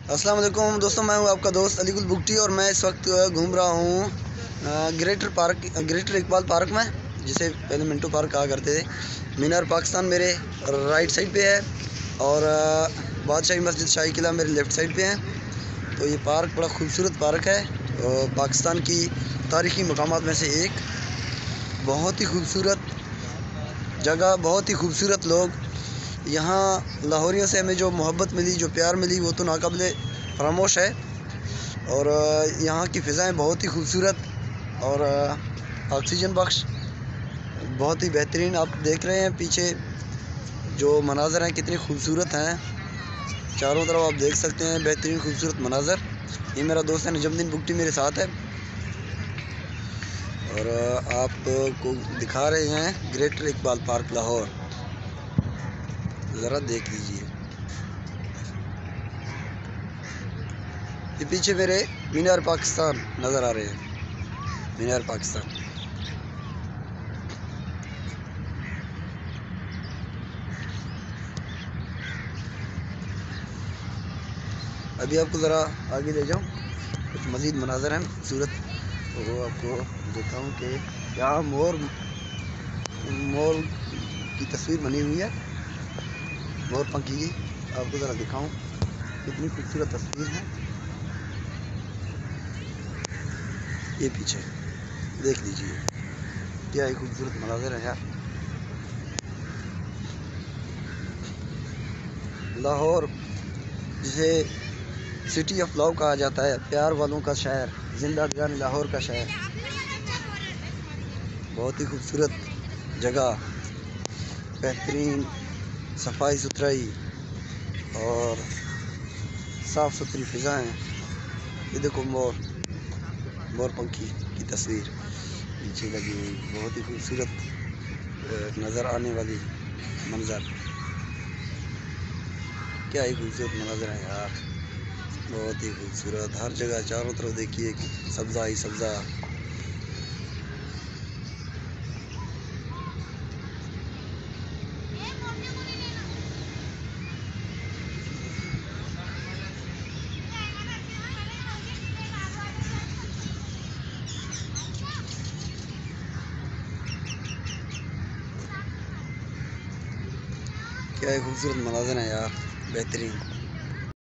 अस्सलाम वालेकुम दोस्तों, मैं हूं आपका दोस्त अलीगुल बुगटी और मैं इस वक्त घूम रहा हूं ग्रेटर इकबाल पार्क में, जिसे पहले मिंटो पार्क कहा करते थे। मीनार पाकिस्तान मेरे राइट साइड पे है और बादशाही मस्जिद शाही किला मेरे लेफ़्ट साइड पे है। तो ये पार्क बड़ा खूबसूरत पार्क है और पाकिस्तान की तारीख़ी मकामात में से एक। बहुत ही खूबसूरत जगह, बहुत ही खूबसूरत लोग। यहाँ लाहौरियों से हमें जो मोहब्बत मिली, जो प्यार मिली, वो तो नाकाबिले फरामोश है। और यहाँ की फ़िज़ाएँ बहुत ही खूबसूरत और ऑक्सीजन बख्श, बहुत ही बेहतरीन। आप देख रहे हैं पीछे जो मनाज़र हैं कितने खूबसूरत हैं, चारों तरफ आप देख सकते हैं बेहतरीन खूबसूरत मनाज़र। ये मेरा दोस्त है नजमुद्दीन बुगटी मेरे साथ है और आपको दिखा रहे हैं ग्रेटर इकबाल पार्क लाहौर। ज़रा देख लीजिए। ये पीछे मेरे मीनार पाकिस्तान नज़र आ रहे हैं, मीनार पाकिस्तान। अभी आपको ज़रा आगे ले जाऊँ, कुछ मज़ीद मनाज़र हैं खूबसूरत, तो वो आपको दिखाऊँ कि यहाँ मोर की तस्वीर बनी हुई है, मोर पंखी की। आपको ज़रा दिखाऊँ कितनी खूबसूरत तस्वीर है। ये पीछे देख लीजिए, क्या ही खूबसूरत मनाज़र है यार। लाहौर, जिसे सिटी ऑफ लव कहा जाता है, प्यार वालों का शहर, जिंदादिगान लाहौर का शहर। बहुत ही खूबसूरत जगह, बेहतरीन सफाई सुथराई और साफ़ सुथरी फ़िज़ाएँ। ये देखो मोर पंखी की तस्वीर पीछे लगी हुई, बहुत ही खूबसूरत नज़र आने वाली मंज़र। क्या ही खूबसूरत मंज़र है यार, बहुत ही खूबसूरत। हर जगह चारों तरफ देखिए सब्ज़ा ही सब्ज़ा। क्या ही खूबसूरत मंज़र है यार, बेहतरीन।